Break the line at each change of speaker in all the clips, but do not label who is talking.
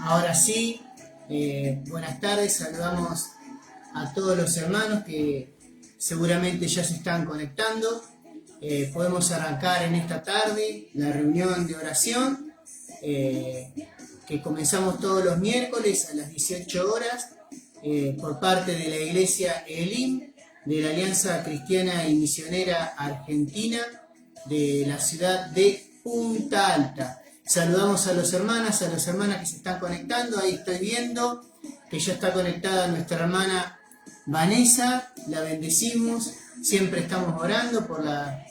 Ahora sí, buenas tardes, saludamos a todos los hermanos que seguramente ya se están conectando. Podemos arrancar en esta tarde la reunión de oración que comenzamos todos los miércoles a las 18 horas por parte de la Iglesia Elim, de la Alianza Cristiana y Misionera Argentina de la ciudad de Punta Alta. Saludamos a las hermanas que se están conectando. Ahí estoy viendo que ya está conectada nuestra hermana Vanessa, la bendecimos. Siempre estamos orando por la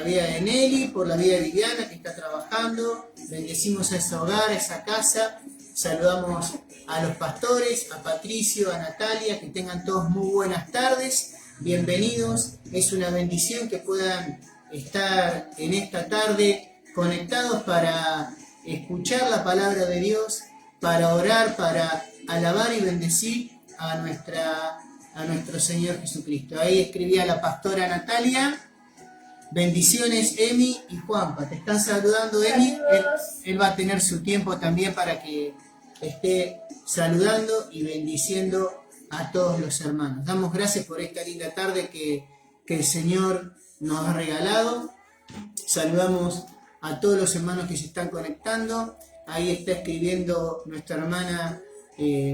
vida de Nelly, por la vida de Viviana que está trabajando. Bendecimos a ese hogar, a esa casa. Saludamos a los pastores, a Patricio, a Natalia, que tengan todos muy buenas tardes. Bienvenidos, es una bendición que puedan estar en esta tarde conectados para escuchar la palabra de Dios, para orar, para alabar y bendecir a nuestro Señor Jesucristo. Ahí escribía la pastora Natalia. Bendiciones, Emi y Juanpa. Te están saludando, Emi. Él va a tener su tiempo también para que esté saludando y bendiciendo a todos los hermanos. Damos gracias por esta linda tarde que el Señor nos ha regalado. Saludamos a todos los hermanos que se están conectando. Ahí está escribiendo nuestra hermana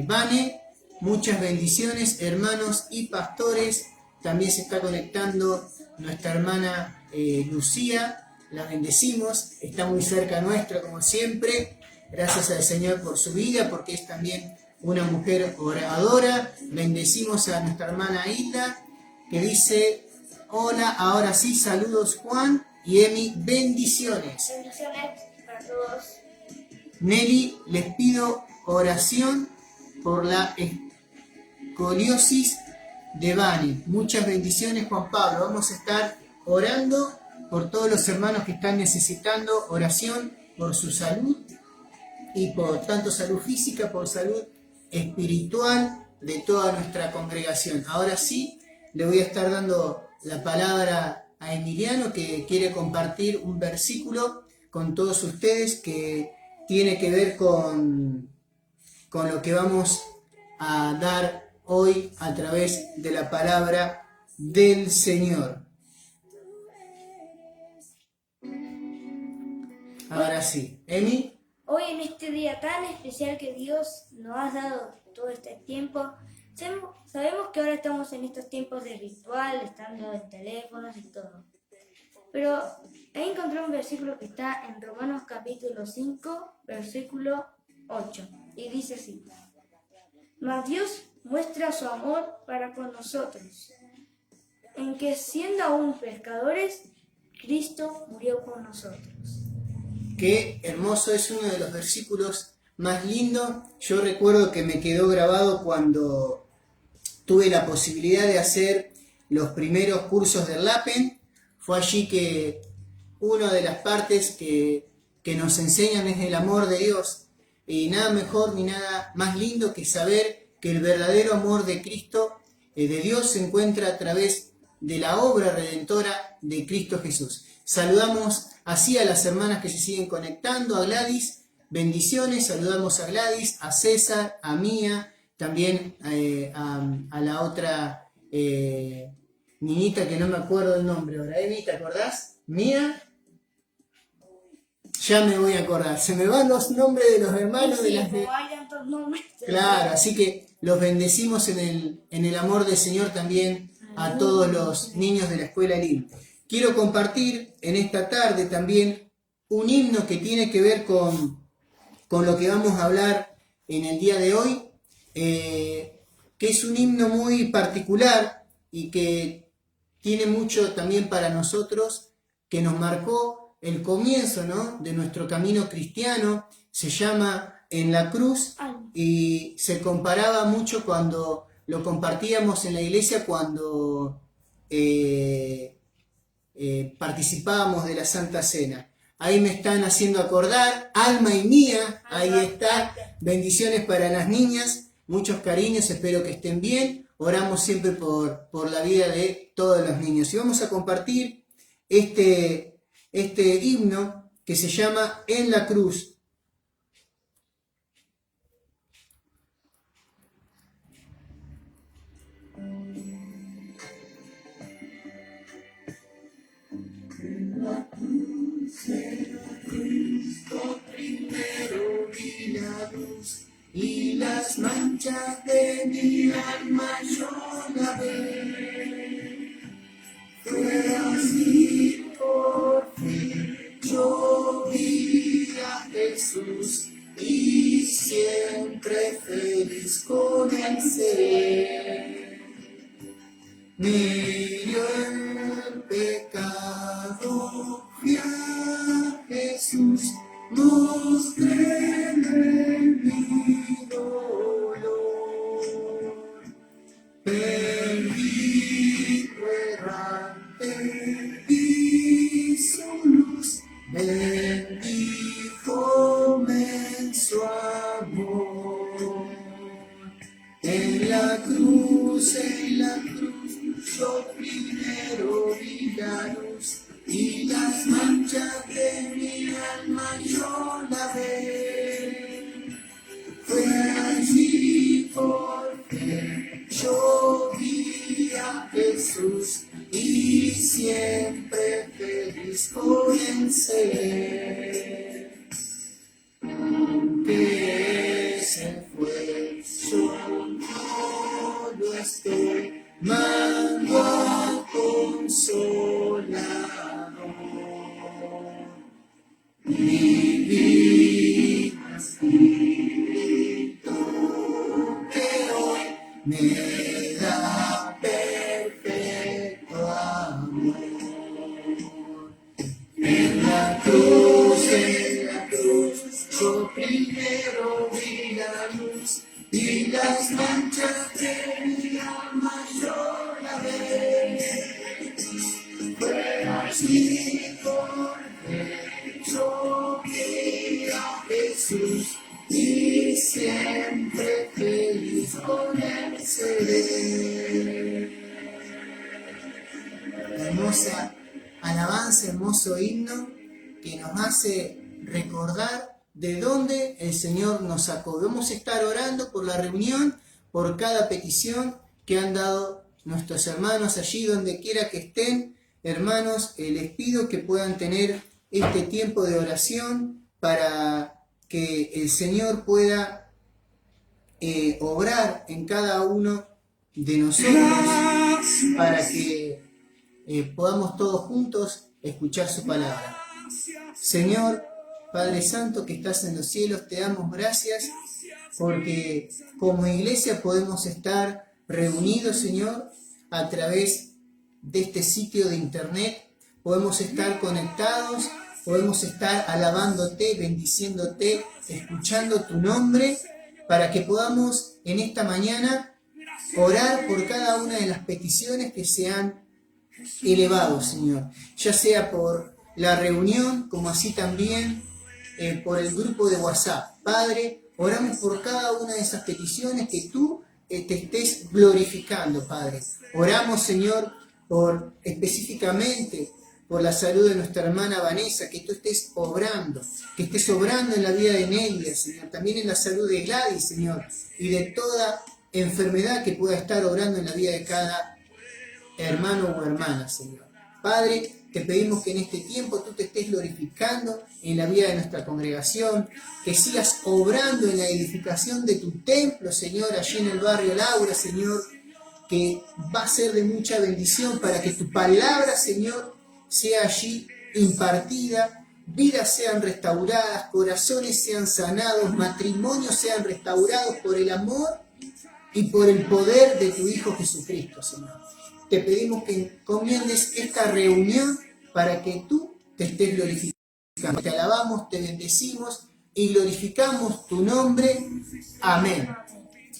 Vane. Muchas bendiciones, hermanos y pastores. También se está conectando nuestra hermana Lucía. La bendecimos. Está muy cerca nuestro, como siempre. Gracias al Señor por su vida, porque es también una mujer oradora. Bendecimos a nuestra hermana Hilda, que dice: hola, ahora sí, saludos Juan y Emi, bendiciones.
Bendiciones para todos.
Nelly, les pido oración por la escoliosis de Vane. Muchas bendiciones, Juan Pablo. Vamos a estar orando por todos los hermanos que están necesitando oración por su salud, y por tanto salud física, por salud espiritual de toda nuestra congregación. Ahora sí, le voy a estar dando la palabra a Emiliano, que quiere compartir un versículo con todos ustedes que tiene que ver con lo que vamos a dar hoy a través de la palabra del Señor. Ahora sí, Emi.
Hoy en este día tan especial que Dios nos ha dado todo este tiempo, sabemos que ahora estamos en estos tiempos de virtual, estando en teléfonos y todo. Pero ahí encontré un versículo que está en Romanos capítulo 5, versículo 8, y dice así: mas Dios muestra su amor para con nosotros, en que siendo aún pecadores, Cristo murió por nosotros.
Qué hermoso, es uno de los versículos más lindos. Yo recuerdo que me quedó grabado cuando tuve la posibilidad de hacer los primeros cursos del LAPEN. Fue allí que una de las partes que nos enseñan es el amor de Dios. Y nada mejor ni nada más lindo que saber que el verdadero amor de Cristo, de Dios, se encuentra a través de la obra redentora de Cristo Jesús. Saludamos así a las hermanas que se siguen conectando, a Gladys, bendiciones. Saludamos a Gladys, a César, a Mía, también a la otra niñita que no me acuerdo el nombre ahora. ¿Te acordás? ¿Mía? Ya me voy a acordar. Se me van los nombres de los hermanos.
Sí,
de las de...
hay tantos nombres.
Claro, así que los bendecimos en el amor del Señor también a todos los niños de la escuela Elim. Quiero compartir en esta tarde también un himno que tiene que ver con lo que vamos a hablar en el día de hoy, que es un himno muy particular y que tiene mucho también para nosotros, que nos marcó el comienzo, ¿no?, de nuestro camino cristiano. Se llama En la Cruz y se comparaba mucho cuando lo compartíamos en la iglesia, cuando participábamos de la Santa Cena. Ahí me están haciendo acordar, Alma y Mía, ahí está. Bendiciones para las niñas, muchos cariños, espero que estén bien. Oramos siempre por la vida de todos los niños. Y vamos a compartir este himno que se llama En la Cruz. Primero vi la luz y las manchas de mi alma yo lavé. Fue así por fin yo vi a Jesús y siempre feliz con él seré. Me hirió el pecado, fui a Jesús, mostréle mi dolor. Perdido errante, vi su luz, bendíjome en su amor. En la cruz, yo primero vi la luz y las manchas de mi alma yo lavé. Fue allí porque yo vi a Jesús y siempre feliz con él seré. Que se fue, yo no lo estoy, mando al Consolador. Mi vida Espíritu que hoy me da perfecto amor. En la cruz, yo primero vi la luz y las manchas de mi alma yo lavé. Fue así porque yo vi a Jesús y siempre feliz con él seré. Hermosa alabanza, hermoso himno que nos hace recordar de dónde el Señor nos sacó. Vamos a estar orando por la reunión, por cada petición que han dado nuestros hermanos allí donde quiera que estén. Hermanos, les pido que puedan tener este tiempo de oración para que el Señor pueda obrar en cada uno de nosotros, para que podamos todos juntos escuchar su palabra. Señor, Padre Santo que estás en los cielos, te damos gracias porque como iglesia podemos estar reunidos, Señor, a través de este sitio de internet. Podemos estar conectados, podemos estar alabándote, bendiciéndote, escuchando tu nombre, para que podamos en esta mañana orar por cada una de las peticiones que se han elevado, Señor, ya sea por la reunión, como así también por el grupo de WhatsApp. Padre, oramos por cada una de esas peticiones, que tú te estés glorificando, Padre. Oramos, Señor, específicamente por la salud de nuestra hermana Vanessa, que tú estés obrando en la vida de Nelia, Señor, también en la salud de Gladys, Señor, y de toda enfermedad que pueda estar obrando en la vida de cada hermano o hermana, Señor. Padre, te pedimos que en este tiempo tú te estés glorificando en la vida de nuestra congregación, que sigas obrando en la edificación de tu templo, Señor, allí en el barrio Laura, Señor, que va a ser de mucha bendición para que tu palabra, Señor, sea allí impartida, vidas sean restauradas, corazones sean sanados, matrimonios sean restaurados por el amor y por el poder de tu Hijo Jesucristo, Señor. Te pedimos que encomiendes esta reunión para que tú te estés glorificando. Te alabamos, te bendecimos y glorificamos tu nombre. Amén.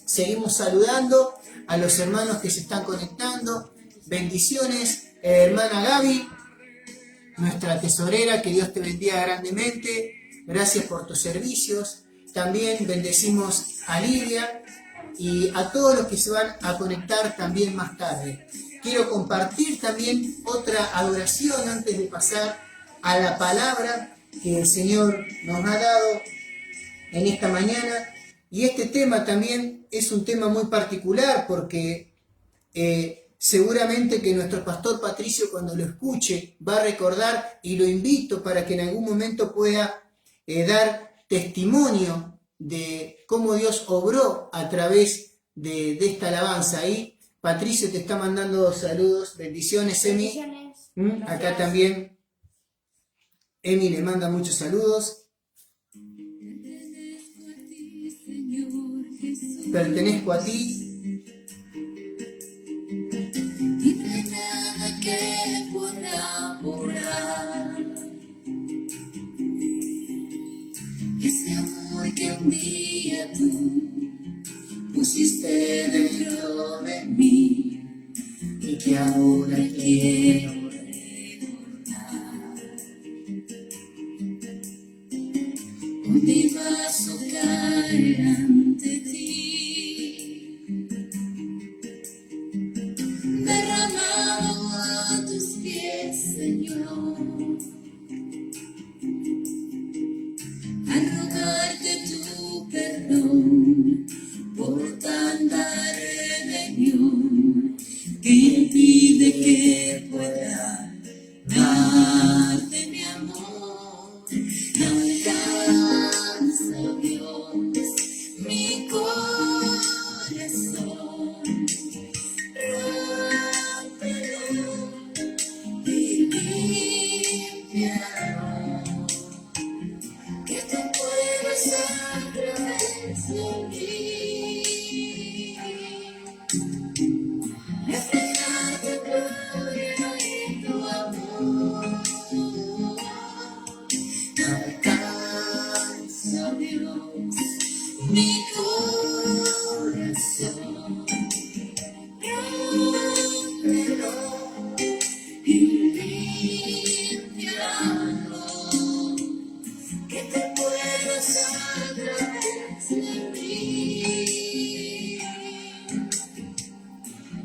Seguimos saludando a los hermanos que se están conectando. Bendiciones, hermana Gaby, nuestra tesorera, que Dios te bendiga grandemente. Gracias por tus servicios. También bendecimos a Lidia y a todos los que se van a conectar también más tarde. Quiero compartir también otra adoración antes de pasar a la palabra que el Señor nos ha dado en esta mañana. Y este tema también es un tema muy particular porque seguramente que nuestro pastor Patricio, cuando lo escuche, va a recordar, y lo invito para que en algún momento pueda dar testimonio de cómo Dios obró a través de esta alabanza. Ahí Patricio te está mandando saludos, bendiciones, Emi.
Bendiciones.
Acá
Gracias.
también Emi le manda muchos saludos. Pertenezco a ti.
Y no hay nada que pueda borrar ese amor que un día tú pusiste dentro de mí
Y que ahora quiero.
con mi vaso caer ante ti, derramado a tus pies, Señor, a rogarte tu perdón por tanta rebelión que impide que pueda darte mi amor. No alcanza, Dios, mi corazón, rómpelo y límpialo, que tu fuego sangre de mí. Reflejar tu gloria y tu amor. No alcanza, Dios, mi corazón, rómpelo y límpialo, que te puedo sangre de mí.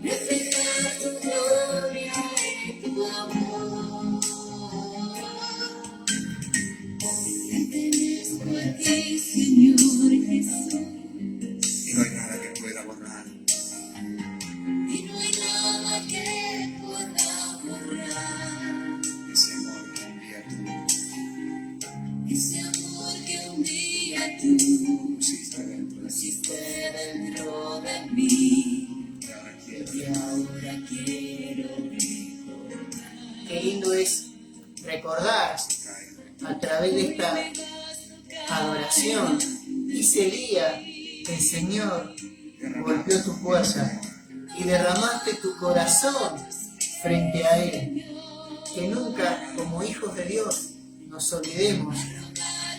Reflejar tu gloria y tu amor. Pertenezco a ti, Señor Jesús,
Y no hay nada que pueda borrar
y no hay nada que pueda borrar
ese amor que un día tú
ese amor que un día tú
pusiste dentro de ti.
pusiste dentro de mí.
Y ahora quiero
Y ahora quiero
Qué lindo es recordar a través de esta adoración ese día que el Señor golpeó tu puerta y derramaste tu corazón frente a Él. Que nunca, como hijos de Dios, nos olvidemos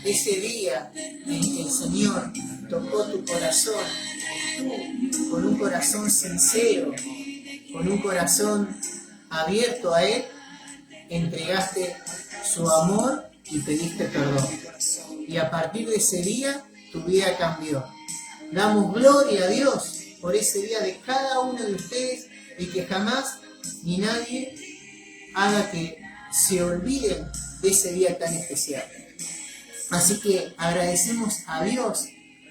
ese día en que el Señor tocó tu corazón, tú, con un corazón sincero, con un corazón abierto a Él, entregaste su amor y pediste perdón. Y a partir de ese día, tu vida cambió. Damos gloria a Dios por ese día de cada uno de ustedes y que jamás ni nadie haga que se olviden de ese día tan especial. Así que agradecemos a Dios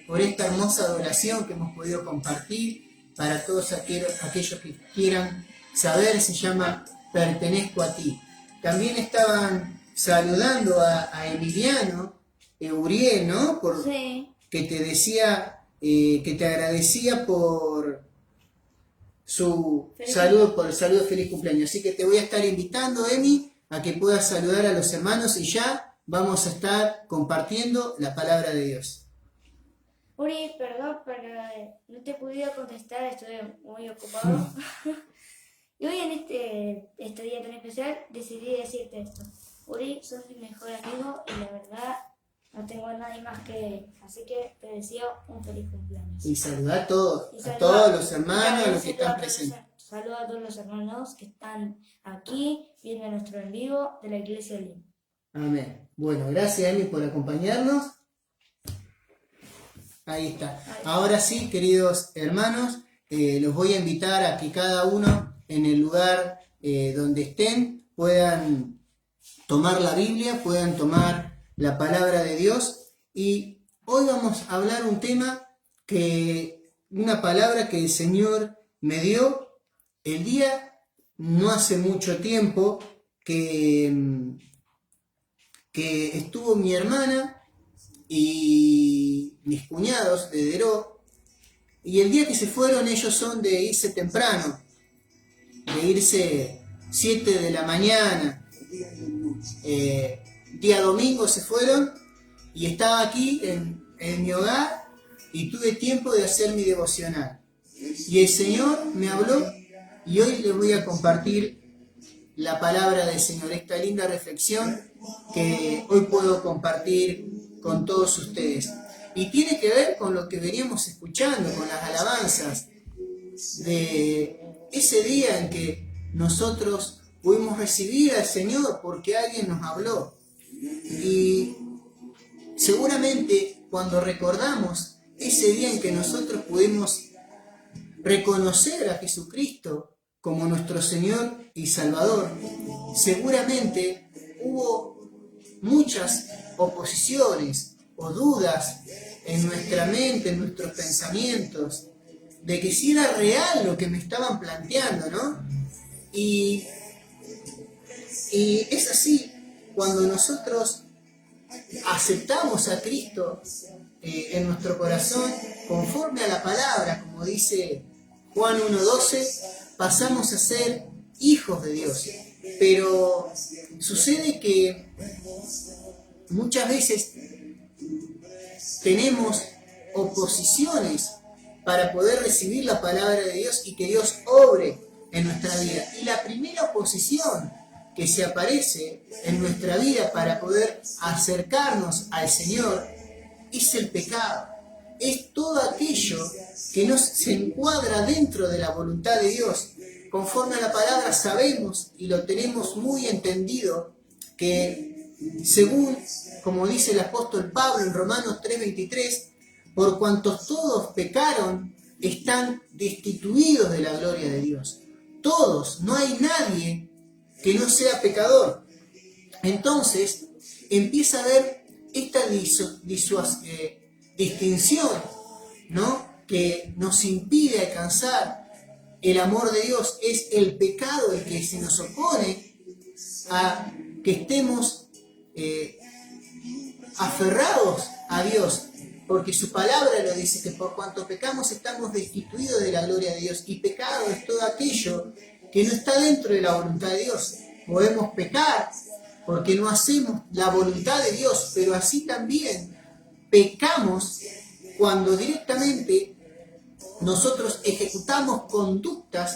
por esta hermosa adoración que hemos podido compartir. Para todos aquellos que quieran saber, se llama Pertenezco a ti. También estaban saludando a Emiliano Uriel, ¿no?
Sí.
Que te decía, que te agradecía por su
Feliz
saludo, por el saludo, feliz cumpleaños. Así que te voy a estar invitando, Emi, a que puedas saludar a los hermanos y ya vamos a estar compartiendo la palabra de Dios.
Uri, perdón, pero no te he podido contestar, estuve muy ocupado. Y hoy en este día tan especial decidí decirte esto. Uri, sos mi mejor amigo y la verdad no tengo a nadie más que él. Así que te deseo un feliz cumpleaños.
Y saludar a todos,
Y
a
saluda-
todos los
y
hermanos, a
también
los que están presentes.
Saludo a todos los hermanos que están aquí viendo nuestro en vivo de la Iglesia de Lima.
Amén. Bueno, gracias, Emi, por acompañarnos. Ahí está. Ahora sí, queridos hermanos, los voy a invitar a que cada uno en el lugar donde estén puedan tomar la Biblia, puedan tomar la palabra de Dios. Y hoy vamos a hablar una palabra que el Señor me dio El día, no hace mucho tiempo, que estuvo mi hermana y mis cuñados de Deró, y el día que se fueron ellos son de irse temprano, de irse 7 de la mañana, día domingo se fueron, y estaba aquí en mi hogar y tuve tiempo de hacer mi devocional. Y el Señor me habló y hoy les voy a compartir la palabra del Señor, esta linda reflexión que hoy puedo compartir con todos ustedes. Y tiene que ver con lo que veníamos escuchando, con las alabanzas, de ese día en que nosotros pudimos recibir al Señor porque alguien nos habló. Y seguramente cuando recordamos ese día en que nosotros pudimos reconocer a Jesucristo como nuestro Señor y Salvador, seguramente hubo muchas oposiciones o dudas en nuestra mente, en nuestros pensamientos, de que si era real lo que me estaban planteando, ¿no? Y es así, cuando nosotros aceptamos a Cristo en nuestro corazón, conforme a la palabra, como dice Juan 1:12, pasamos a ser hijos de Dios. Pero sucede que muchas veces tenemos oposiciones para poder recibir la palabra de Dios y que Dios obre en nuestra vida. Y la primera oposición que se aparece en nuestra vida para poder acercarnos al Señor es el pecado. Es todo aquello que no se encuadra dentro de la voluntad de Dios. Conforme a la palabra sabemos y lo tenemos muy entendido que, según como dice el apóstol Pablo en Romanos 3:23, por cuantos todos pecaron, están destituidos de la gloria de Dios. Todos, no hay nadie que no sea pecador. Entonces empieza a haber esta distinción, ¿no?, que nos impide alcanzar el amor de Dios. Es el pecado el que se nos opone a que estemos aferrados a Dios, porque su palabra lo dice, que por cuanto pecamos estamos destituidos de la gloria de Dios. Y pecado es todo aquello que no está dentro de la voluntad de Dios. Podemos pecar porque no hacemos la voluntad de Dios, pero así también pecamos cuando directamente nosotros ejecutamos conductas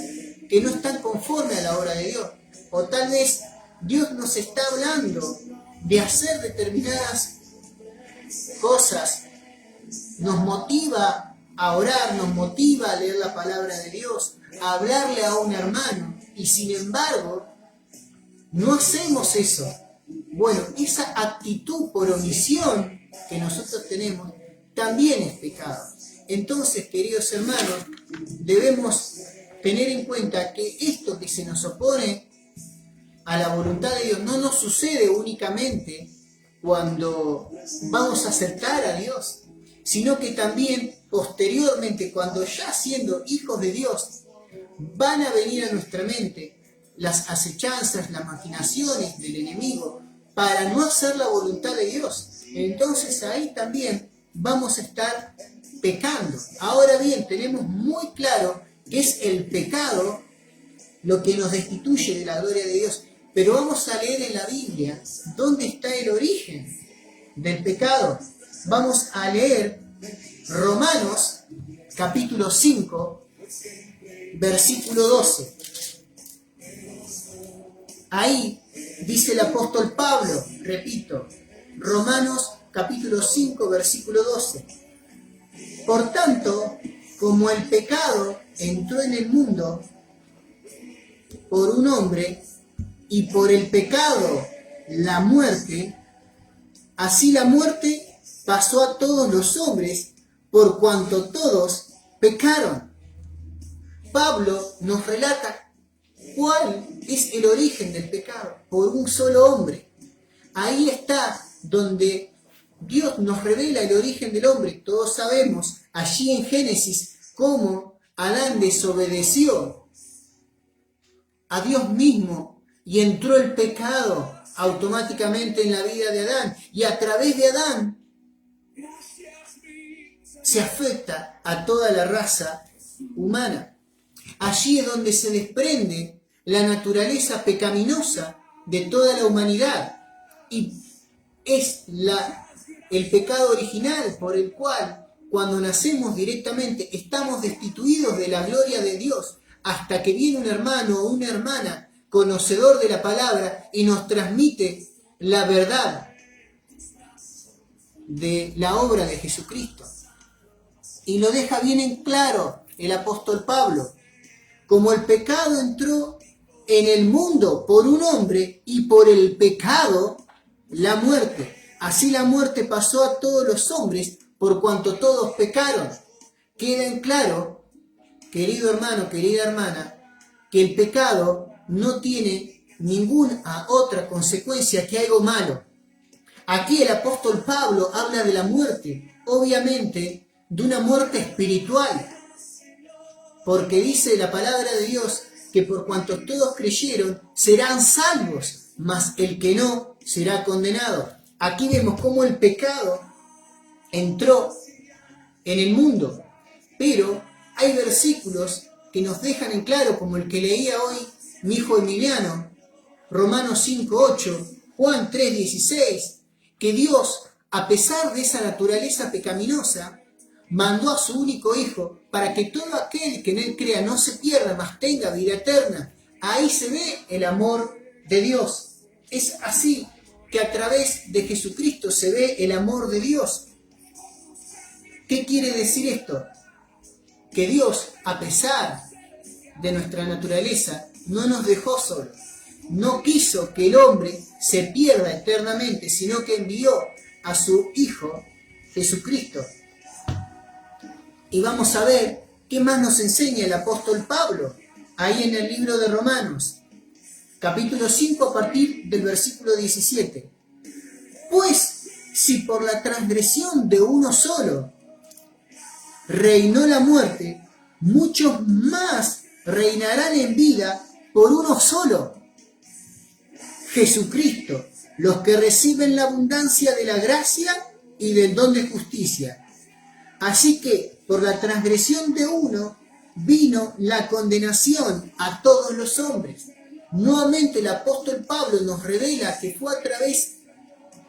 que no están conforme a la obra de Dios. O tal vez Dios nos está hablando de hacer determinadas cosas, nos motiva a orar, nos motiva a leer la palabra de Dios, a hablarle a un hermano, y sin embargo no hacemos eso. Bueno, esa actitud por omisión que nosotros tenemos también es pecado. Entonces, queridos hermanos, debemos tener en cuenta que esto que se nos opone a la voluntad de Dios no nos sucede únicamente cuando vamos a aceptar a Dios, sino que también posteriormente, cuando ya siendo hijos de Dios, van a venir a nuestra mente las acechanzas, las maquinaciones del enemigo para no hacer la voluntad de Dios. Entonces ahí también vamos a estar pecando. Ahora bien, tenemos muy claro que es el pecado lo que nos destituye de la gloria de Dios. Pero vamos a leer en la Biblia dónde está el origen del pecado. Vamos a leer Romanos capítulo 5, versículo 12. Ahí dice el apóstol Pablo, repito, Romanos capítulo 5, versículo 12. Por tanto, como el pecado entró en el mundo por un hombre, y por el pecado la muerte, así la muerte pasó a todos los hombres, por cuanto todos pecaron. Pablo nos relata cuál es el origen del pecado, por un solo hombre. Ahí está donde Dios nos revela el origen del hombre. Todos sabemos allí en Génesis cómo Adán desobedeció a Dios mismo y entró el pecado automáticamente en la vida de Adán. Y a través de Adán se afecta a toda la raza humana. Allí es donde se desprende la naturaleza pecaminosa de toda la humanidad. Y es el pecado original por el cual, cuando nacemos directamente, estamos destituidos de la gloria de Dios, hasta que viene un hermano o una hermana conocedor de la palabra y nos transmite la verdad de la obra de Jesucristo. Y lo deja bien en claro el apóstol Pablo. Como el pecado entró en el mundo por un hombre y por el pecado la muerte, así la muerte pasó a todos los hombres por cuanto todos pecaron. Queda en claro, querido hermano, querida hermana, que el pecado no tiene ninguna otra consecuencia que algo malo. Aquí el apóstol Pablo habla de la muerte, obviamente de una muerte espiritual, porque dice la palabra de Dios que por cuanto todos creyeron serán salvos, mas el que no será condenado. Aquí vemos cómo el pecado entró en el mundo, pero hay versículos que nos dejan en claro, como el que leía hoy mi hijo Emiliano, Romanos 5:8, Juan 3:16, que Dios, a pesar de esa naturaleza pecaminosa, mandó a su único Hijo para que todo aquel que en Él crea no se pierda, mas tenga vida eterna. Ahí se ve el amor de Dios. Es así que a través de Jesucristo se ve el amor de Dios. ¿Qué quiere decir esto? Que Dios, a pesar de nuestra naturaleza, no nos dejó solos. No quiso que el hombre se pierda eternamente, sino que envió a su Hijo Jesucristo. Y vamos a ver qué más nos enseña el apóstol Pablo, ahí en el libro de Romanos, capítulo 5, a partir del versículo 17. Pues, si por la transgresión de uno solo reinó la muerte, muchos más reinarán en vida por uno solo, Jesucristo, los que reciben la abundancia de la gracia y del don de justicia. Así que por la transgresión de uno vino la condenación a todos los hombres. Nuevamente el apóstol Pablo nos revela que fue a través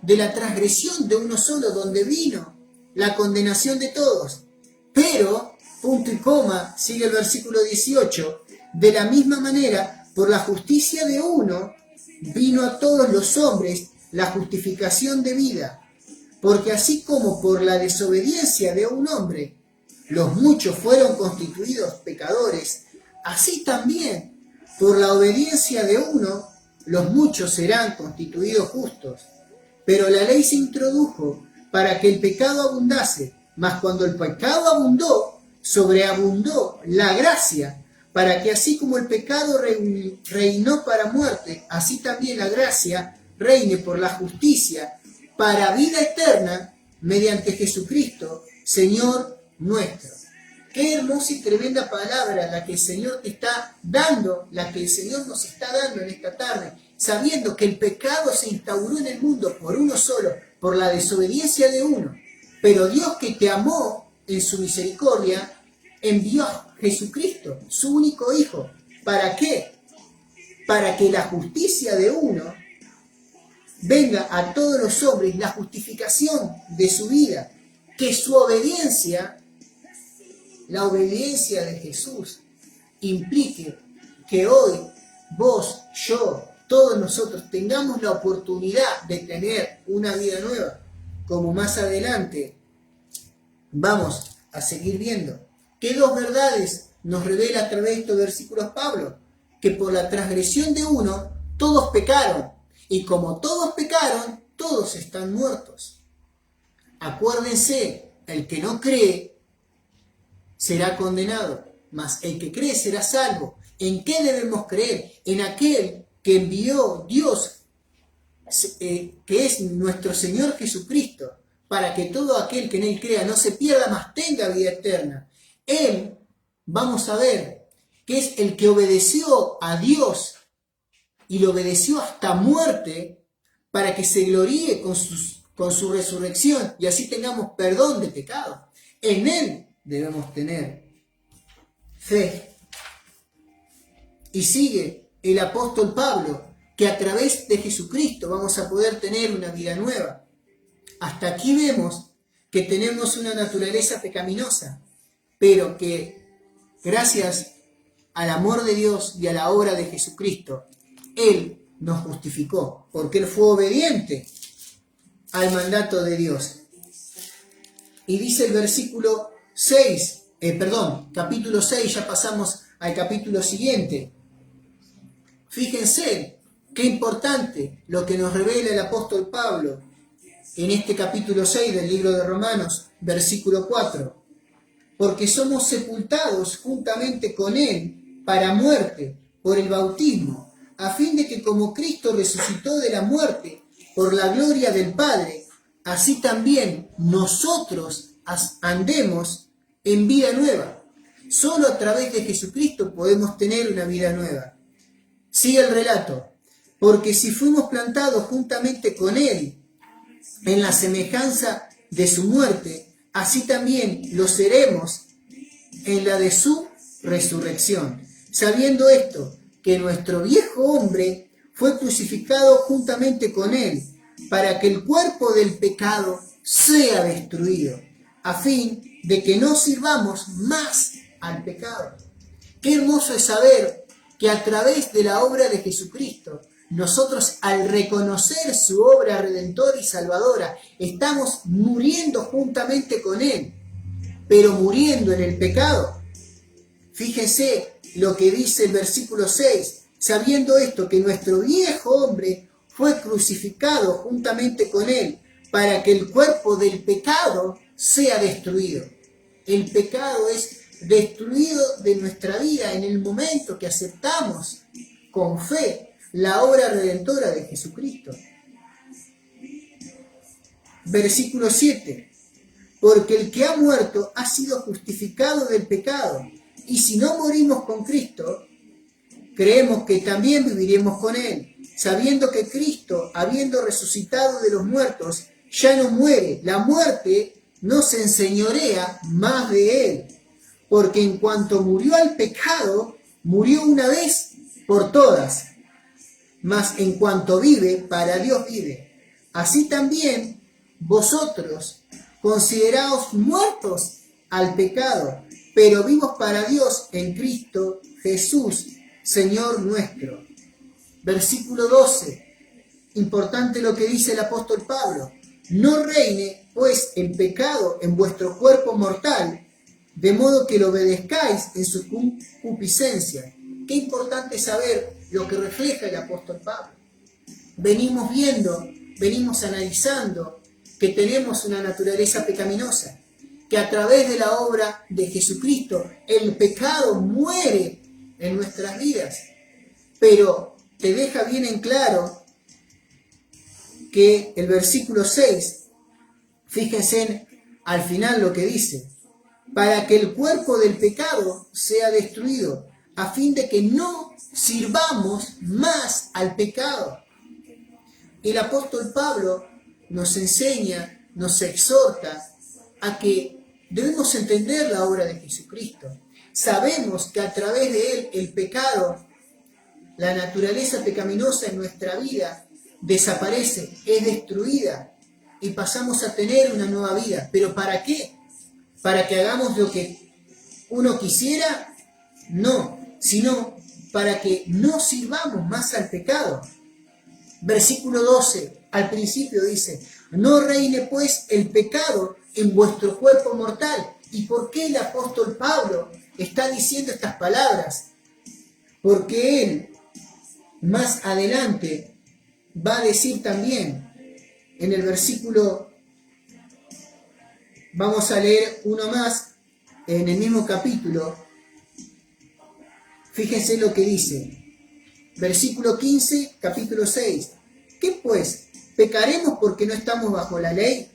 de la transgresión de uno solo donde vino la condenación de todos. Pero, punto y coma, sigue el versículo 18, de la misma manera, por la justicia de uno vino a todos los hombres la justificación de vida. Porque así como por la desobediencia de un hombre los muchos fueron constituidos pecadores, así también por la obediencia de uno los muchos serán constituidos justos. Pero la ley se introdujo para que el pecado abundase, mas cuando el pecado abundó, sobreabundó la gracia, para que así como el pecado reinó para muerte, así también la gracia reine por la justicia para vida eterna mediante Jesucristo, Señor nuestro. Qué hermosa y tremenda palabra la que el Señor te está dando, la que el Señor nos está dando en esta tarde, sabiendo que el pecado se instauró en el mundo por uno solo, por la desobediencia de uno. Pero Dios, que te amó en su misericordia, envió a Jesucristo, su único Hijo. ¿Para qué? Para que la justicia de uno venga a todos los hombres, la justificación de su vida, que su obediencia, la obediencia de Jesús, implique que hoy vos, yo, todos nosotros tengamos la oportunidad de tener una vida nueva, como más adelante vamos a seguir viendo. ¿Qué dos verdades nos revela a través de estos versículos Pablo? Que por la transgresión de uno, todos pecaron. Y como todos pecaron, todos están muertos. Acuérdense, el que no cree será condenado, mas el que cree será salvo. ¿En qué debemos creer? En aquel que envió Dios, que es nuestro Señor Jesucristo, para que todo aquel que en Él crea no se pierda, mas tenga vida eterna. Él, vamos a ver, que es el que obedeció a Dios y lo obedeció hasta muerte para que se gloríe con su resurrección y así tengamos perdón de pecado. En Él debemos tener fe. Y sigue el apóstol Pablo, que a través de Jesucristo vamos a poder tener una vida nueva. Hasta aquí vemos que tenemos una naturaleza pecaminosa, pero que gracias al amor de Dios y a la obra de Jesucristo, Él nos justificó, porque Él fue obediente al mandato de Dios. Y dice el versículo 6, capítulo 6, ya pasamos al capítulo siguiente. Fíjense qué importante lo que nos revela el apóstol Pablo en este capítulo 6 del libro de Romanos, versículo 4. Porque somos sepultados juntamente con Él para muerte por el bautismo, a fin de que como Cristo resucitó de la muerte por la gloria del Padre, así también nosotros andemos en vida nueva. Solo a través de Jesucristo podemos tener una vida nueva. Sigue el relato. Porque si fuimos plantados juntamente con Él en la semejanza de su muerte, así también lo seremos en la de su resurrección. Sabiendo esto, que nuestro viejo hombre fue crucificado juntamente con Él, para que el cuerpo del pecado sea destruido, a fin de que no sirvamos más al pecado. Qué hermoso es saber que a través de la obra de Jesucristo, nosotros al reconocer su obra redentora y salvadora, estamos muriendo juntamente con Él, pero muriendo en el pecado. Fíjense lo que dice el versículo 6, sabiendo esto, que nuestro viejo hombre fue crucificado juntamente con Él, para que el cuerpo del pecado sea destruido. El pecado es destruido de nuestra vida en el momento que aceptamos con fe la obra redentora de Jesucristo. Versículo 7. Porque el que ha muerto ha sido justificado del pecado, y si no morimos con Cristo, creemos que también viviremos con Él, sabiendo que Cristo, habiendo resucitado de los muertos, ya no muere. La muerte no se enseñorea más de Él, porque en cuanto murió al pecado, murió una vez por todas. Mas en cuanto vive, para Dios vive. Así también vosotros consideraos muertos al pecado, pero vivos para Dios en Cristo Jesús, Señor nuestro. Versículo 12. Importante lo que dice el apóstol Pablo. No reine, pues, el pecado en vuestro cuerpo mortal, de modo que lo obedezcáis en su concupiscencia. Qué importante saber lo que refleja el apóstol Pablo. Venimos viendo, venimos analizando que tenemos una naturaleza pecaminosa, que a través de la obra de Jesucristo el pecado muere en nuestras vidas, pero te deja bien en claro que el versículo 6, fíjense al final lo que dice, para que el cuerpo del pecado sea destruido, a fin de que no sirvamos más al pecado. El apóstol Pablo nos enseña, nos exhorta a que debemos entender la obra de Jesucristo. Sabemos que a través de Él el pecado, la naturaleza pecaminosa en nuestra vida desaparece, es destruida y pasamos a tener una nueva vida. ¿Pero para qué? ¿Para que hagamos lo que uno quisiera? No, sino para que no sirvamos más al pecado. Versículo 12, al principio dice, no reine pues el pecado en vuestro cuerpo mortal. ¿Y por qué el apóstol Pablo está diciendo estas palabras? Porque él más adelante va a decir también en el versículo, vamos a leer uno más en el mismo capítulo. Fíjense lo que dice. Versículo 15, capítulo 6. ¿Qué pues? ¿Pecaremos porque no estamos bajo la ley,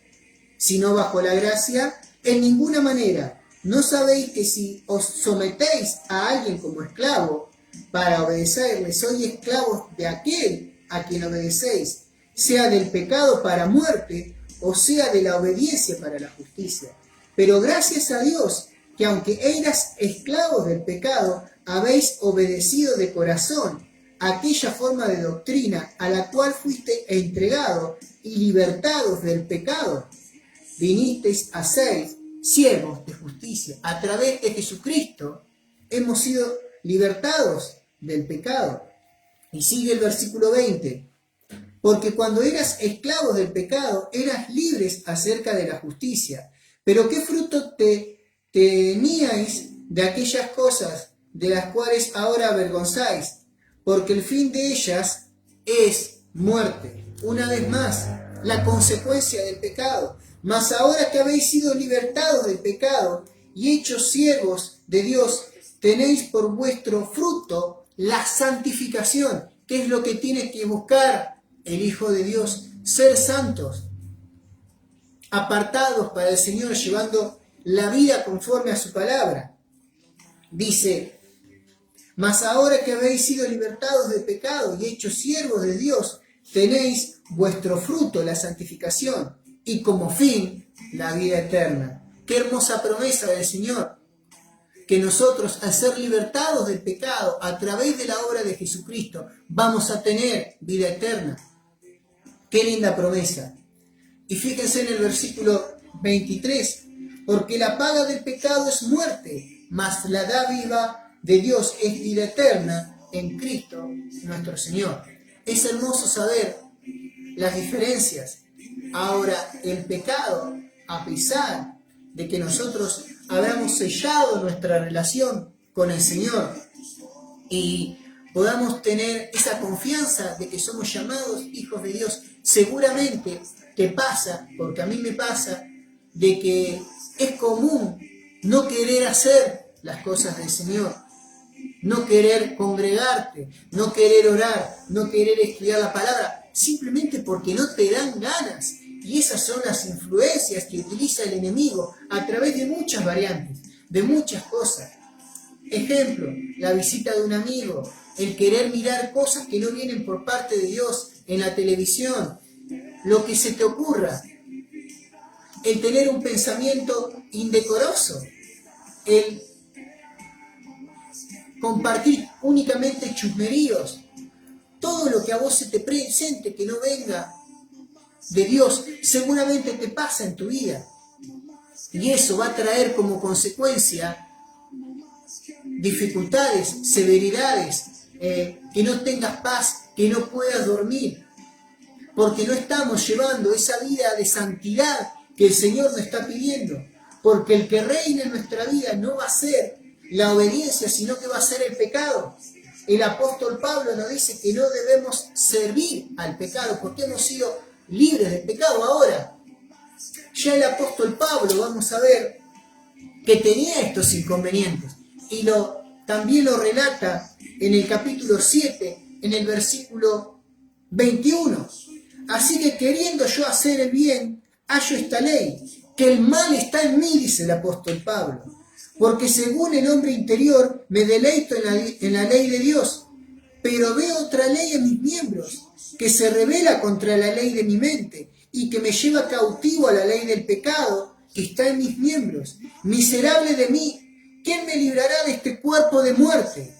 sino bajo la gracia? En ninguna manera. ¿No sabéis que si os sometéis a alguien como esclavo para obedecerle, sois esclavos de aquel a quien obedecéis, sea del pecado para muerte o sea de la obediencia para la justicia? Pero gracias a Dios que aunque eras esclavos del pecado, habéis obedecido de corazón aquella forma de doctrina a la cual fuiste entregado y libertados del pecado, vinisteis a ser siervos de justicia. A través de Jesucristo hemos sido libertados del pecado. Y sigue el versículo 20. Porque cuando eras esclavos del pecado, eras libres acerca de la justicia. Pero ¿qué fruto teníais de aquellas cosas de las cuales ahora avergonzáis? Porque el fin de ellas es muerte. Una vez más, la consecuencia del pecado. Mas ahora que habéis sido libertados del pecado y hechos siervos de Dios, tenéis por vuestro fruto la santificación. ¿Qué es lo que tiene que buscar el Hijo de Dios? Ser santos, apartados para el Señor, llevando la vida conforme a su palabra. Dice: mas ahora que habéis sido libertados del pecado y hechos siervos de Dios, tenéis vuestro fruto, la santificación, y como fin, la vida eterna. Qué hermosa promesa del Señor, que nosotros, al ser libertados del pecado a través de la obra de Jesucristo, vamos a tener vida eterna. Qué linda promesa. Y fíjense en el versículo 23, porque la paga del pecado es muerte, mas la dádiva de Dios es vida eterna en Cristo nuestro Señor. Es hermoso saber las diferencias. Ahora, el pecado, a pesar de que nosotros hayamos sellado nuestra relación con el Señor y podamos tener esa confianza de que somos llamados hijos de Dios, seguramente te pasa, porque a mí me pasa, de que es común no querer hacer las cosas del Señor, no querer congregarte, no querer orar, no querer estudiar la palabra, simplemente porque no te dan ganas. Y esas son las influencias que utiliza el enemigo a través de muchas variantes, de muchas cosas. Ejemplo, la visita de un amigo, el querer mirar cosas que no vienen por parte de Dios en la televisión, lo que se te ocurra, el tener un pensamiento indecoroso, el compartir únicamente chusmeríos, todo lo que a vos se te presente que no venga de Dios, seguramente te pasa en tu vida. Y eso va a traer como consecuencia dificultades, severidades, que no tengas paz, que no puedas dormir, porque no estamos llevando esa vida de santidad que el Señor nos está pidiendo. Porque el que reina en nuestra vida no va a ser la obediencia, sino que va a ser el pecado. El apóstol Pablo nos dice que no debemos servir al pecado porque hemos sido libres del pecado. Ahora, ya el apóstol Pablo, vamos a ver, que tenía estos inconvenientes y también lo relata en el capítulo 7, en el versículo 21. Así que queriendo yo hacer el bien, hallo esta ley, que el mal está en mí, dice el apóstol Pablo. Porque según el hombre interior me deleito en la ley de Dios, pero veo otra ley en mis miembros, que se rebela contra la ley de mi mente y que me lleva cautivo a la ley del pecado que está en mis miembros. Miserable de mí, ¿quién me librará de este cuerpo de muerte?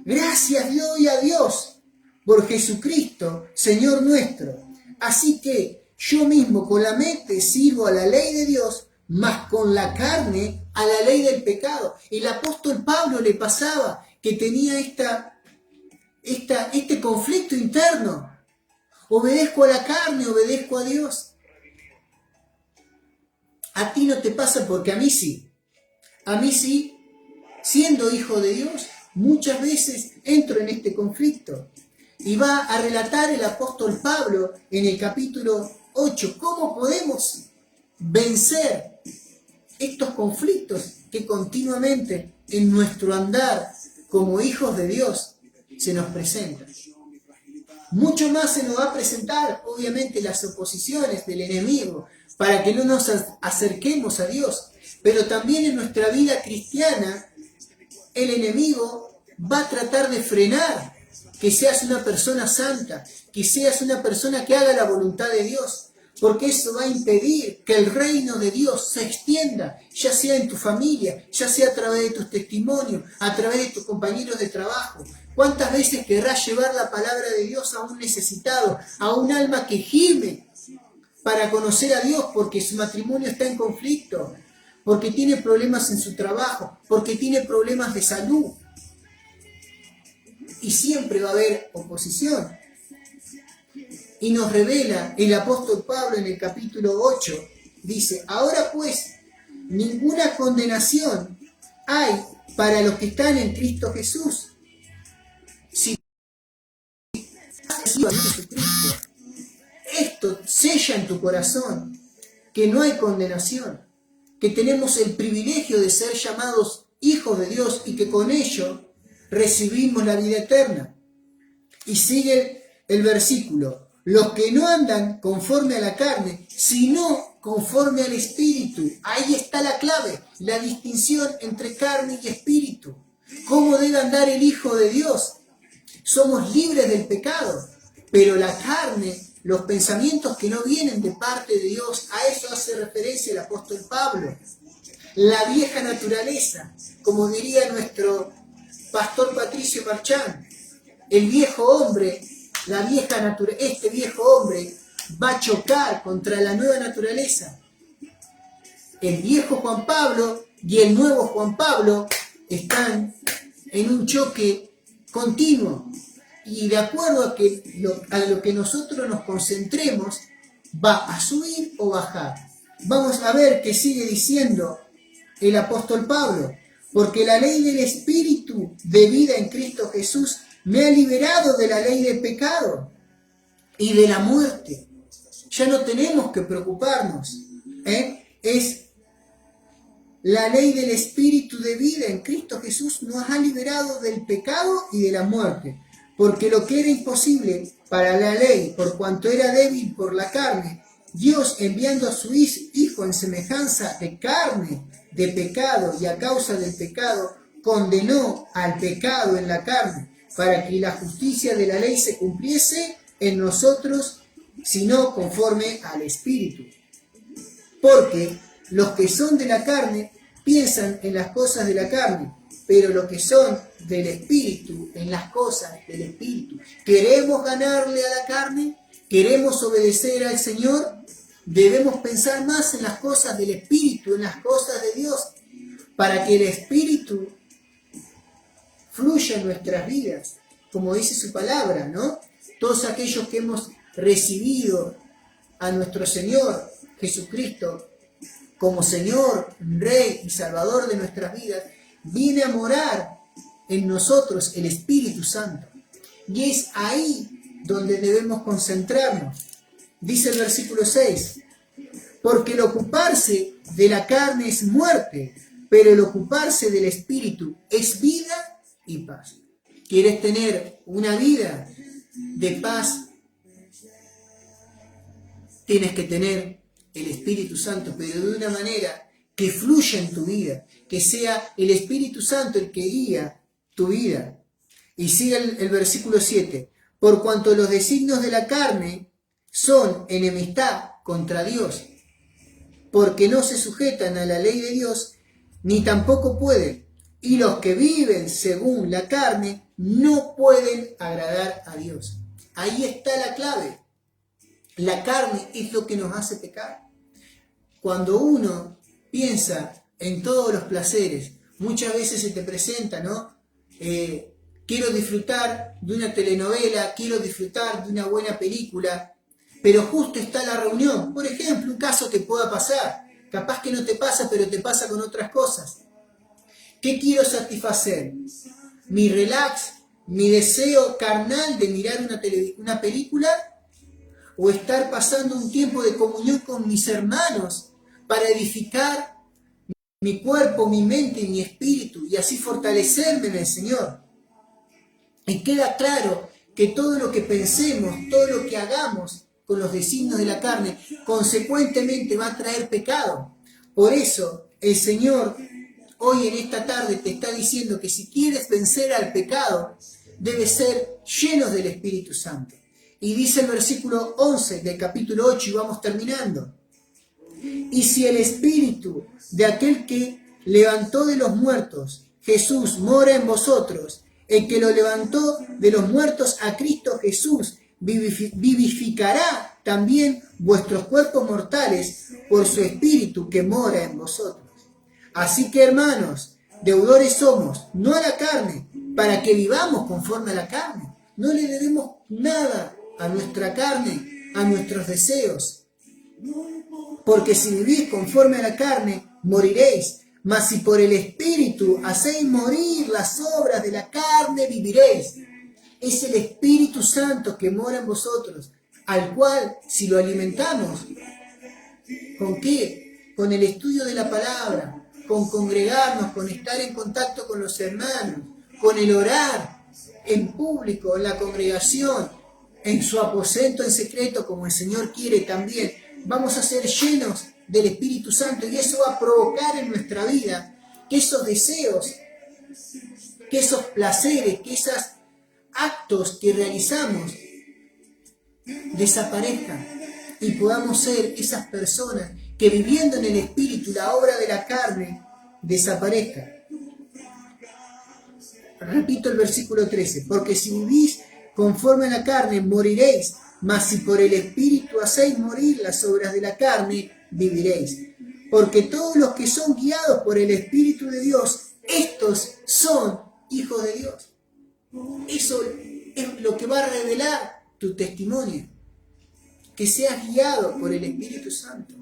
Gracias doy a Dios por Jesucristo, Señor nuestro. Así que yo mismo con la mente sirvo a la ley de Dios, mas con la carne a la ley del pecado. El apóstol Pablo le pasaba que tenía este conflicto interno. Obedezco a la carne, obedezco a Dios. A ti no te pasa porque a mí sí. A mí sí, siendo hijo de Dios, muchas veces entro en este conflicto. Y va a relatar el apóstol Pablo en el capítulo 8 cómo podemos vencer estos conflictos que continuamente en nuestro andar como hijos de Dios se nos presentan. Mucho más se nos va a presentar, obviamente, las oposiciones del enemigo para que no nos acerquemos a Dios. Pero también en nuestra vida cristiana, el enemigo va a tratar de frenar que seas una persona santa, que seas una persona que haga la voluntad de Dios, porque eso va a impedir que el reino de Dios se extienda, ya sea en tu familia, ya sea a través de tus testimonios, a través de tus compañeros de trabajo. ¿Cuántas veces querrás llevar la palabra de Dios a un necesitado, a un alma que gime para conocer a Dios porque su matrimonio está en conflicto, porque tiene problemas en su trabajo, porque tiene problemas de salud? Y siempre va a haber oposición. Y nos revela el apóstol Pablo en el capítulo 8, dice: ahora pues, ninguna condenación hay para los que están en Cristo Jesús. Si has recibido a Jesucristo, esto sella en tu corazón que no hay condenación, que tenemos el privilegio de ser llamados hijos de Dios y que con ello recibimos la vida eterna. Y sigue el versículo: los que no andan conforme a la carne, sino conforme al Espíritu. Ahí está la clave, la distinción entre carne y Espíritu. ¿Cómo debe andar el Hijo de Dios? Somos libres del pecado, pero la carne, los pensamientos que no vienen de parte de Dios, a eso hace referencia el apóstol Pablo. La vieja naturaleza, como diría nuestro pastor Patricio Marchán, el viejo hombre, este viejo hombre va a chocar contra la nueva naturaleza. El viejo Juan Pablo y el nuevo Juan Pablo están en un choque continuo. Y de acuerdo a lo que nosotros nos concentremos, va a subir o bajar. Vamos a ver qué sigue diciendo el apóstol Pablo. Porque la ley del Espíritu de vida en Cristo Jesús me ha liberado de la ley del pecado y de la muerte. Ya no tenemos que preocuparnos. Es la ley del Espíritu de vida en Cristo Jesús nos ha liberado del pecado y de la muerte. Porque lo que era imposible para la ley, por cuanto era débil por la carne, Dios, enviando a su Hijo en semejanza de carne, de pecado, y a causa del pecado, condenó al pecado en la carne, para que la justicia de la ley se cumpliese en nosotros, sino conforme al Espíritu. Porque los que son de la carne piensan en las cosas de la carne, pero los que son del Espíritu, en las cosas del Espíritu. ¿Queremos ganarle a la carne? ¿Queremos obedecer al Señor? Debemos pensar más en las cosas del Espíritu, en las cosas de Dios, para que el Espíritu fluya en nuestras vidas, como dice su palabra, ¿no? Todos aquellos que hemos recibido a nuestro Señor Jesucristo como Señor, Rey y Salvador de nuestras vidas, viene a morar en nosotros el Espíritu Santo. Y es ahí donde debemos concentrarnos. Dice el versículo 6, porque el ocuparse de la carne es muerte, pero el ocuparse del Espíritu es vida y paz. ¿Quieres tener una vida de paz? Tienes que tener el Espíritu Santo, pero de una manera que fluya en tu vida, que sea el Espíritu Santo el que guía tu vida. Y sigue el versículo 7, por cuanto los designios de la carne son enemistad contra Dios, porque no se sujetan a la ley de Dios, ni tampoco pueden, y los que viven según la carne no pueden agradar a Dios. Ahí está la clave. La carne es lo que nos hace pecar. Cuando uno piensa en todos los placeres, muchas veces se te presenta, ¿no? Quiero disfrutar de una telenovela, quiero disfrutar de una buena película, pero justo está la reunión. Por ejemplo, un caso que pueda pasar, capaz que no te pasa, pero te pasa con otras cosas. ¿Qué quiero satisfacer? ¿Mi relax, mi deseo carnal de mirar una película? ¿O estar pasando un tiempo de comunión con mis hermanos para edificar mi cuerpo, mi mente y mi espíritu y así fortalecerme en el Señor? Y queda claro que todo lo que pensemos, todo lo que hagamos, con los designios de la carne, consecuentemente va a traer pecado. Por eso el Señor hoy en esta tarde te está diciendo que si quieres vencer al pecado, debes ser llenos del Espíritu Santo. Y dice el versículo 11 del capítulo 8, y vamos terminando. Y si el Espíritu de aquel que levantó de los muertos, Jesús, mora en vosotros, el que lo levantó de los muertos a Cristo Jesús, vivificará también vuestros cuerpos mortales por su Espíritu que mora en vosotros. Así que, hermanos, deudores somos, no a la carne, para que vivamos conforme a la carne. No le debemos nada a nuestra carne, a nuestros deseos. Porque si vivís conforme a la carne, moriréis. Mas si por el Espíritu hacéis morir las obras de la carne, viviréis. Es el Espíritu Santo que mora en vosotros, al cual, si lo alimentamos, ¿con qué? Con el estudio de la palabra, con congregarnos, con estar en contacto con los hermanos, con el orar en público, en la congregación, en su aposento en secreto, como el Señor quiere también. Vamos a ser llenos del Espíritu Santo y eso va a provocar en nuestra vida que esos deseos, que esos placeres, que esos actos que realizamos desaparezcan y podamos ser esas personas que viviendo en el Espíritu la obra de la carne desaparezca. Repito el versículo 13, porque si vivís conforme a la carne moriréis, mas si por el Espíritu hacéis morir las obras de la carne, viviréis. Porque todos los que son guiados por el Espíritu de Dios, estos son hijos de Dios. Eso es lo que va a revelar tu testimonio, que seas guiado por el Espíritu Santo.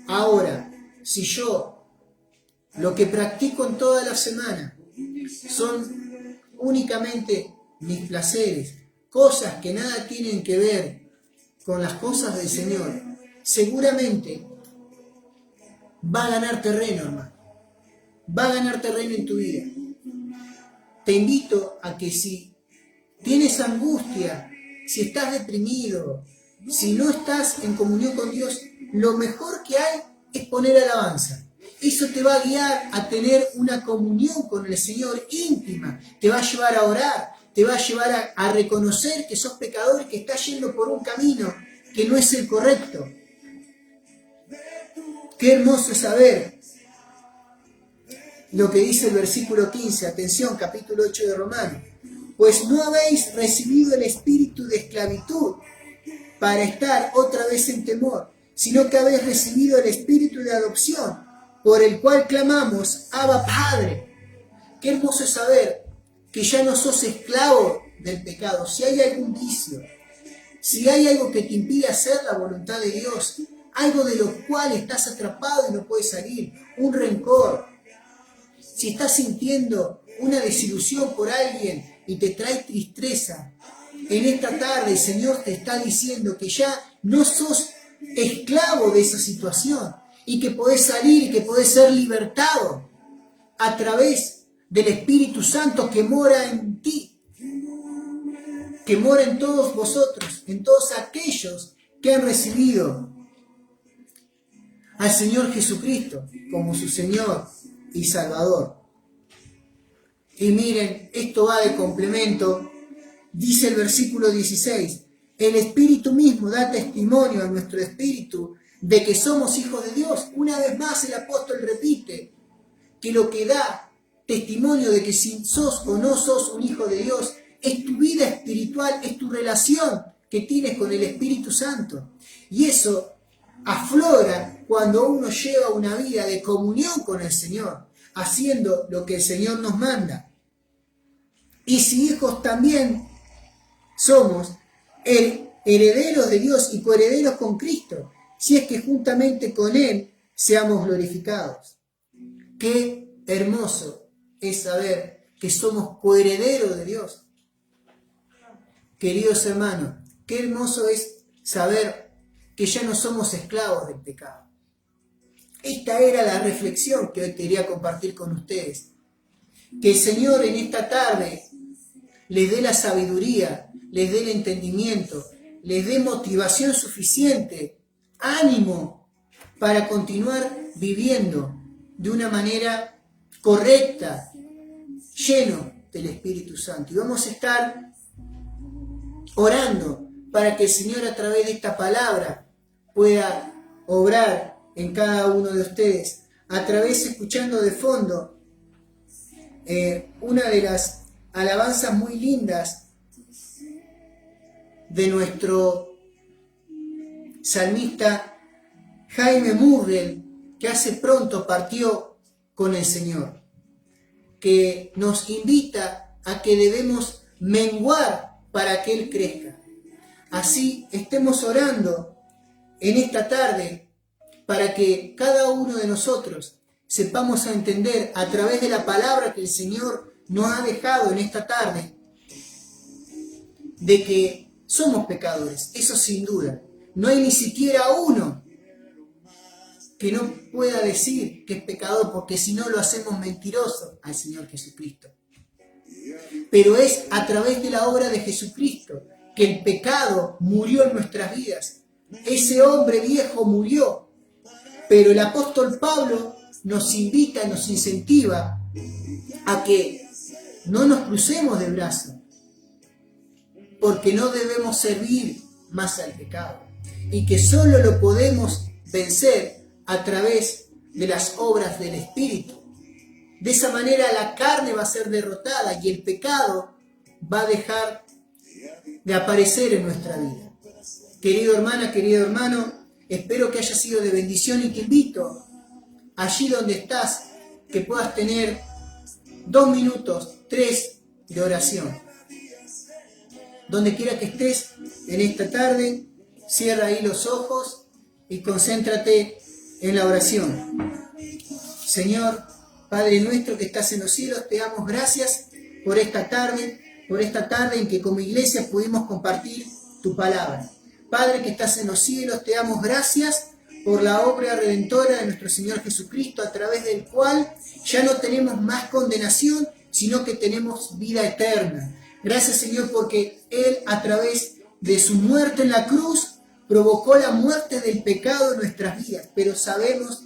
Ahora, si yo lo que practico en toda la semana son únicamente mis placeres, cosas que nada tienen que ver con las cosas del Señor, seguramente va a ganar terreno, hermano. Va a ganar terreno en tu vida. Te invito a que si tienes angustia, si estás deprimido, si no estás en comunión con Dios, lo mejor que hay es poner alabanza. Eso te va a guiar a tener una comunión con el Señor íntima. Te va a llevar a orar, te va a llevar a reconocer que sos pecador y que estás yendo por un camino que no es el correcto. Qué hermoso es saber lo que dice el versículo 15, atención, capítulo 8 de Romanos. Pues no habéis recibido el espíritu de esclavitud para estar otra vez en temor, sino que habéis recibido el espíritu de adopción, por el cual clamamos, Abba Padre. Qué hermoso es saber que ya no sos esclavo del pecado. Si hay algún vicio, si hay algo que te impide hacer la voluntad de Dios, algo de lo cual estás atrapado y no puedes salir, un rencor, si estás sintiendo una desilusión por alguien y te trae tristeza, en esta tarde el Señor te está diciendo que ya no sos esclavo de esa situación y que podés salir y que podés ser libertado a través del Espíritu Santo que mora en ti, que mora en todos vosotros, en todos aquellos que han recibido al Señor Jesucristo como su Señor y Salvador. Y miren, esto va de complemento. Dice el versículo 16, el Espíritu mismo da testimonio a nuestro espíritu de que somos hijos de Dios. Una vez más el apóstol repite que lo que da testimonio de que si sos o no sos un hijo de Dios es tu vida espiritual, es tu relación que tienes con el Espíritu Santo. Y eso aflora cuando uno lleva una vida de comunión con el Señor, haciendo lo que el Señor nos manda. Y si hijos también somos herederos de Dios y coherederos con Cristo, si es que juntamente con Él seamos glorificados. Qué hermoso es saber que somos coherederos de Dios. Queridos hermanos, qué hermoso es saber que ya no somos esclavos del pecado. Esta era la reflexión que hoy quería compartir con ustedes. Que el Señor en esta tarde les dé la sabiduría, les dé el entendimiento les dé motivación suficiente, ánimo para continuar viviendo de una manera correcta, lleno del Espíritu Santo. Y vamos a estar orando para que el Señor a través de esta palabra pueda obrar en cada uno de ustedes. A través, escuchando de fondo, una de las alabanzas muy lindas de nuestro salmista Jaime Murrell, que hace pronto partió con el Señor, que nos invita a que debemos menguar para que Él crezca. Así estemos orando en esta tarde para que cada uno de nosotros sepamos a entender a través de la palabra que el Señor nos ha dejado en esta tarde, de que somos pecadores, eso sin duda. No hay ni siquiera uno que no pueda decir que es pecador, porque si no lo hacemos mentiroso al Señor Jesucristo. Pero es a través de la obra de Jesucristo que el pecado murió en nuestras vidas. Ese hombre viejo murió, pero el apóstol Pablo nos invita, nos incentiva a que no nos crucemos de brazos, porque no debemos servir más al pecado, y que solo lo podemos vencer a través de las obras del Espíritu. De esa manera la carne va a ser derrotada y el pecado va a dejar de aparecer en nuestra vida. Querido hermana, querido hermano, espero que haya sido de bendición y te invito, allí donde estás, que puedas tener 2 minutos, 3 de oración. Donde quiera que estés en esta tarde, cierra ahí los ojos y concéntrate en la oración. Señor, Padre nuestro que estás en los cielos, te damos gracias por esta tarde en que como iglesia pudimos compartir tu palabra. Padre que estás en los cielos, te damos gracias por la obra redentora de nuestro Señor Jesucristo, a través del cual ya no tenemos más condenación, sino que tenemos vida eterna. Gracias, Señor, porque Él, a través de su muerte en la cruz, provocó la muerte del pecado en nuestras vidas. Pero sabemos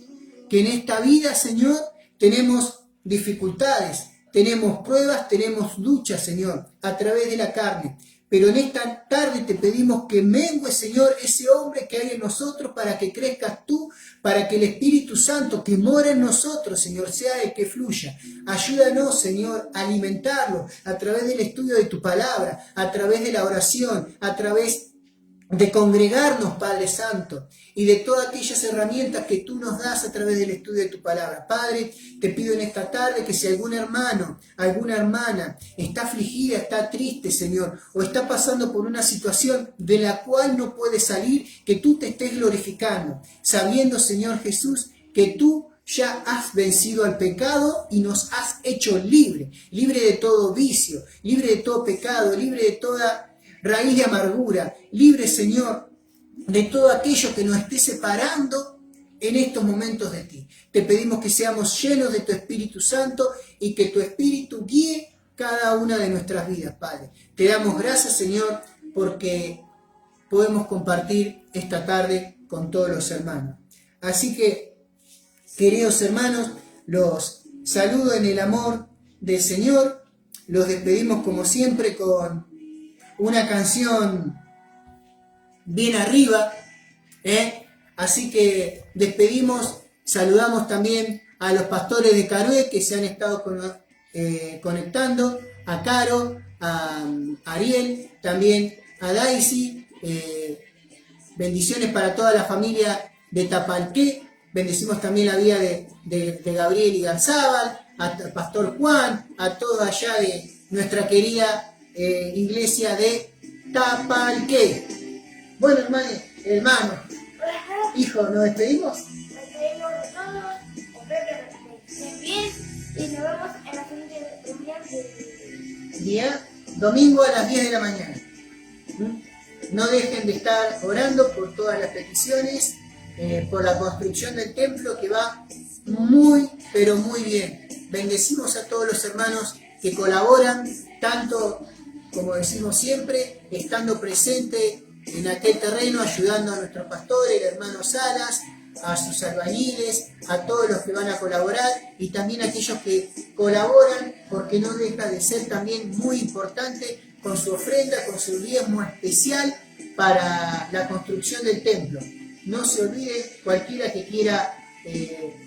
que en esta vida, Señor, tenemos dificultades, tenemos pruebas, tenemos luchas, Señor, a través de la carne. Pero en esta tarde te pedimos que mengue, Señor, ese hombre que hay en nosotros, para que crezcas tú, para que el Espíritu Santo que mora en nosotros, Señor, sea el que fluya. Ayúdanos, Señor, a alimentarlo a través del estudio de tu palabra, a través de la oración, a través de congregarnos, Padre Santo, y de todas aquellas herramientas que tú nos das a través del estudio de tu palabra. Padre, te pido en esta tarde que si algún hermano, alguna hermana está afligida, está triste, Señor, o está pasando por una situación de la cual no puede salir, que tú te estés glorificando, sabiendo, Señor Jesús, que tú ya has vencido al pecado y nos has hecho libre de todo vicio, libre de todo pecado, libre de toda raíz de amargura, libre, Señor, de todo aquello que nos esté separando en estos momentos de ti. Te pedimos que seamos llenos de tu Espíritu Santo y que tu Espíritu guíe cada una de nuestras vidas, Padre. Te damos gracias, Señor, porque podemos compartir esta tarde con todos los hermanos. Así que, queridos hermanos, los saludo en el amor del Señor. Los despedimos como siempre con una canción bien arriba, Así que despedimos, saludamos también a los pastores de Carué que se han estado conectando, a Caro, a Ariel, también a Daisy, bendiciones para toda la familia de Tapalqué, bendecimos también la vida de Gabriel y Garzábal, al pastor Juan, a todos allá de nuestra querida iglesia de Tapalqué. Bueno, hermano, hijo, ¿nos despedimos?
Nos despedimos de todos, espero que estén bien y nos vemos en la siguiente reunión del
día domingo a las 10 de la mañana. No dejen de estar orando por todas las peticiones, por la construcción del templo que va muy, pero muy bien. Bendecimos a todos los hermanos que colaboran, tanto como decimos siempre, estando presente en aquel terreno ayudando a nuestro pastor, el hermano Salas, a sus albañiles, a todos los que van a colaborar y también a aquellos que colaboran, porque no deja de ser también muy importante con su ofrenda, con su diezmo especial para la construcción del templo. No se olvide, cualquiera que quiera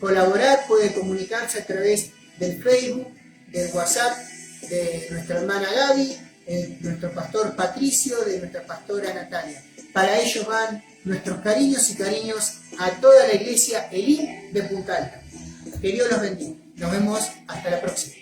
colaborar puede comunicarse a través del Facebook, del WhatsApp de nuestra hermana Gaby, nuestro pastor Patricio, de nuestra pastora Natalia. Para ellos van nuestros cariños y cariños a toda la iglesia Elim de Punta Alta. Que Dios los bendiga. Nos vemos hasta la próxima.